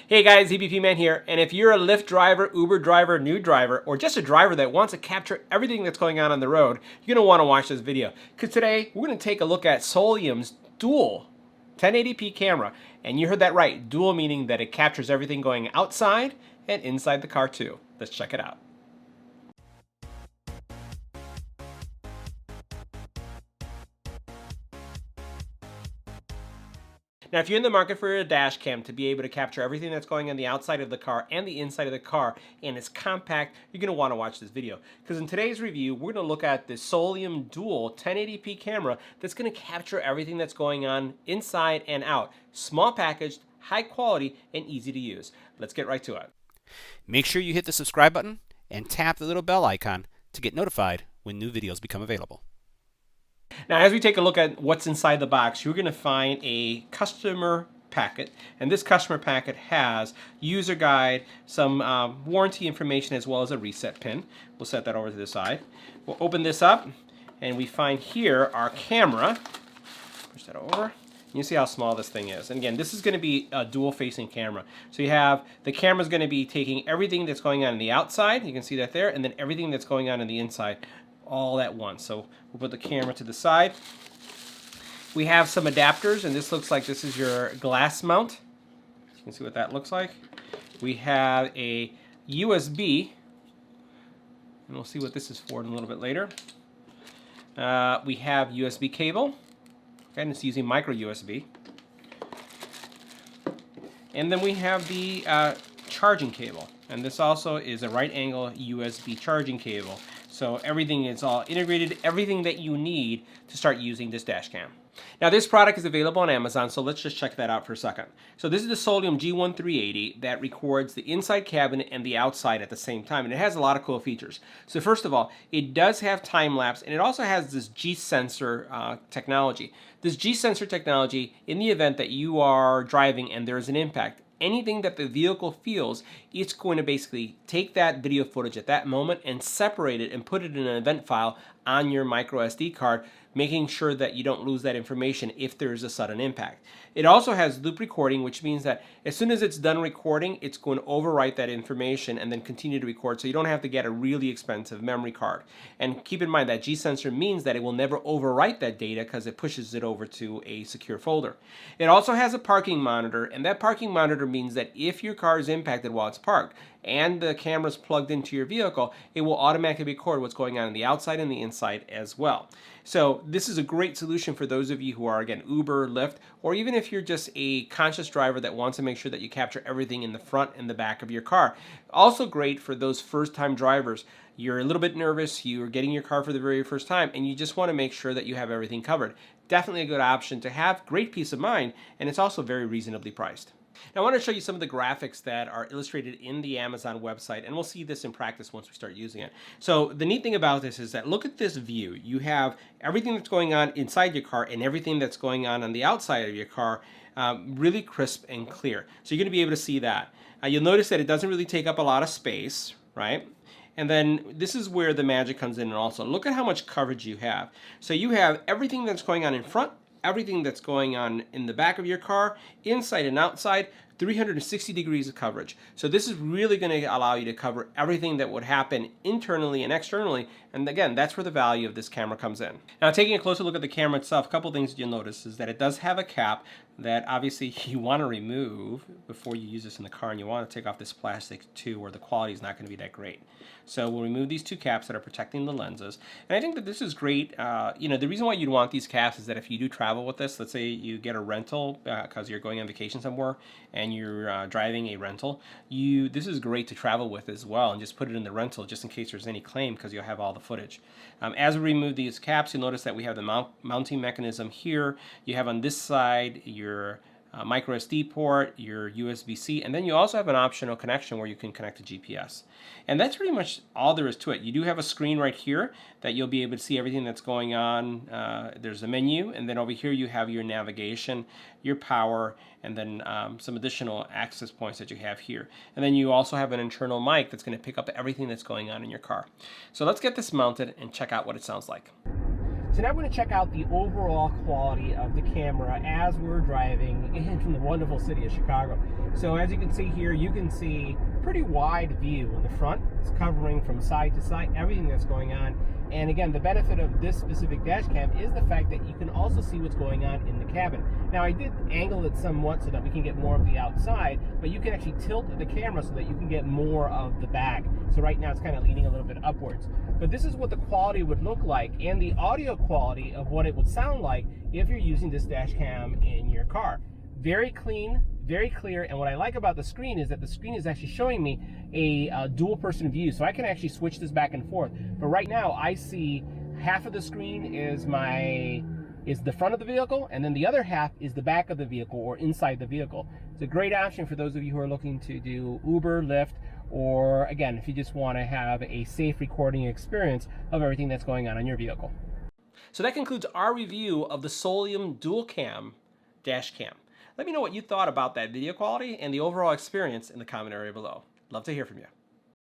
Hey guys, EBPMAN here, and if you're a Lyft driver, Uber driver, new driver, or just a driver that wants to capture everything that's going on the road, you're going to want to watch this video. Because today, we're going to take a look at Soliom's dual 1080p camera. And you heard that right, dual meaning that it captures everything going outside and inside the car too. Let's check it out. Now, if you're in the market for a dash cam to be able to capture everything that's going on the outside of the car and the inside of the car, and it's compact, you're going to want to watch this video. Because in today's review, we're going to look at the Soliom Dual 1080p camera that's going to capture everything that's going on inside and out. Small packaged, high quality, and easy to use. Let's get right to it. Make sure you hit the subscribe button and tap the little bell icon to get notified when new videos become available. Now, as we take a look at what's inside the box, you're going to find a customer packet, and this customer packet has user guide, some warranty information, as well as a reset pin. We'll set that over to the side. We'll open this up, and we find here our camera. Push that over. You see how small this thing is. And again, this is going to be a dual-facing camera. So you have the camera's going to be taking everything that's going on in the outside. You can see that there, and then everything that's going on in the inside, all at once. So we'll put the camera to the side. We have some adapters, and this looks like this is your glass mount. You can see what that looks like. We have a USB, and we'll see what this is for in a little bit later. We have USB cable, okay, and it's using micro USB. And then we have the charging cable, and this also is a right angle USB charging cable. So everything is all integrated, everything that you need to start using this dash cam. Now, this product is available on Amazon, so let's just check that out for a second. So this is the Soliom G1380 that records the inside cabinet and the outside at the same time, and it has a lot of cool features. So first of all, it does have time lapse, and it also has this G-sensor technology. This G-sensor technology, in the event that you are driving and there is an impact, anything that the vehicle feels, it's going to basically take that video footage at that moment and separate it and put it in an event file on your micro SD card, making sure that you don't lose that information if there is a sudden impact. It also has loop recording, which means that as soon as it's done recording, it's going to overwrite that information and then continue to record, so you don't have to get a really expensive memory card. And keep in mind that G-sensor means that it will never overwrite that data because it pushes it over to a secure folder. It also has a parking monitor, and that parking monitor means that if your car is impacted while it's parked and the camera's plugged into your vehicle, it will automatically record what's going on the outside and the inside as well. So this is a great solution for those of you who are, again, Uber, Lyft, or even if you're just a conscious driver that wants to make sure that you capture everything in the front and the back of your car. Also great for those first-time drivers. You're a little bit nervous, you're getting your car for the very first time, and you just want to make sure that you have everything covered. Definitely a good option to have, great peace of mind, and it's also very reasonably priced. Now, I want to show you some of the graphics that are illustrated in the Amazon website, and we'll see this in practice once we start using it. So the neat thing about this is that look at this view. You have everything that's going on inside your car and everything that's going on the outside of your car, really crisp and clear. So you're going to be able to see that. You'll notice that it doesn't really take up a lot of space, right? And then this is where the magic comes in, and also look at how much coverage you have. So you have everything that's going on in front, everything that's going on in the back of your car, inside and outside, 360 degrees of coverage. So this is really going to allow you to cover everything that would happen internally and externally. And again, that's where the value of this camera comes in. Now, taking a closer look at the camera itself, a couple things that you'll notice is that it does have a cap that obviously you want to remove before you use this in the car, and you want to take off this plastic too, or the quality is not going to be that great. So we'll remove these two caps that are protecting the lenses. And I think that this is great. The reason why you'd want these caps is that if you do travel with this, let's say you get a rental because you're going on vacation somewhere and you're driving a rental, this is great to travel with as well, and just put it in the rental just in case there's any claim, because you'll have all the footage. As we remove these caps, you'll notice that we have the mounting mechanism here. You have on this side your micro SD port, your USB-C, and then you also have an optional connection where you can connect to GPS. And that's pretty much all there is to it. You do have a screen right here that you'll be able to see everything that's going on. There's a menu, and then over here you have your navigation, your power, and then some additional access points that you have here. And then you also have an internal mic that's going to pick up everything that's going on in your car. So let's get this mounted and check out what it sounds like. So now we're going to check out the overall quality of the camera as we're driving in the wonderful city of Chicago. So as you can see here, you can see pretty wide view in the front. It's covering from side to side everything that's going on. And again, the benefit of this specific dash cam is the fact that you can also see what's going on in the cabin. Now I did angle it somewhat so that we can get more of the outside, but you can actually tilt the camera so that you can get more of the back. So right now it's kind of leaning a little bit upwards. But this is what the quality would look like and the audio quality of what it would sound like if you're using this dash cam in your car. Very clean, very clear, and what I like about the screen is that the screen is actually showing me a dual person view, so I can actually switch this back and forth. But right now I see half of the screen is the front of the vehicle, and then the other half is the back of the vehicle or inside the vehicle. It's a great option for those of you who are looking to do Uber, Lyft, or again, if you just want to have a safe recording experience of everything that's going on in your vehicle. So that concludes our review of the Soliom dual cam dash cam. Let me know what you thought about that video quality and the overall experience in the comment area below. Love to hear from you.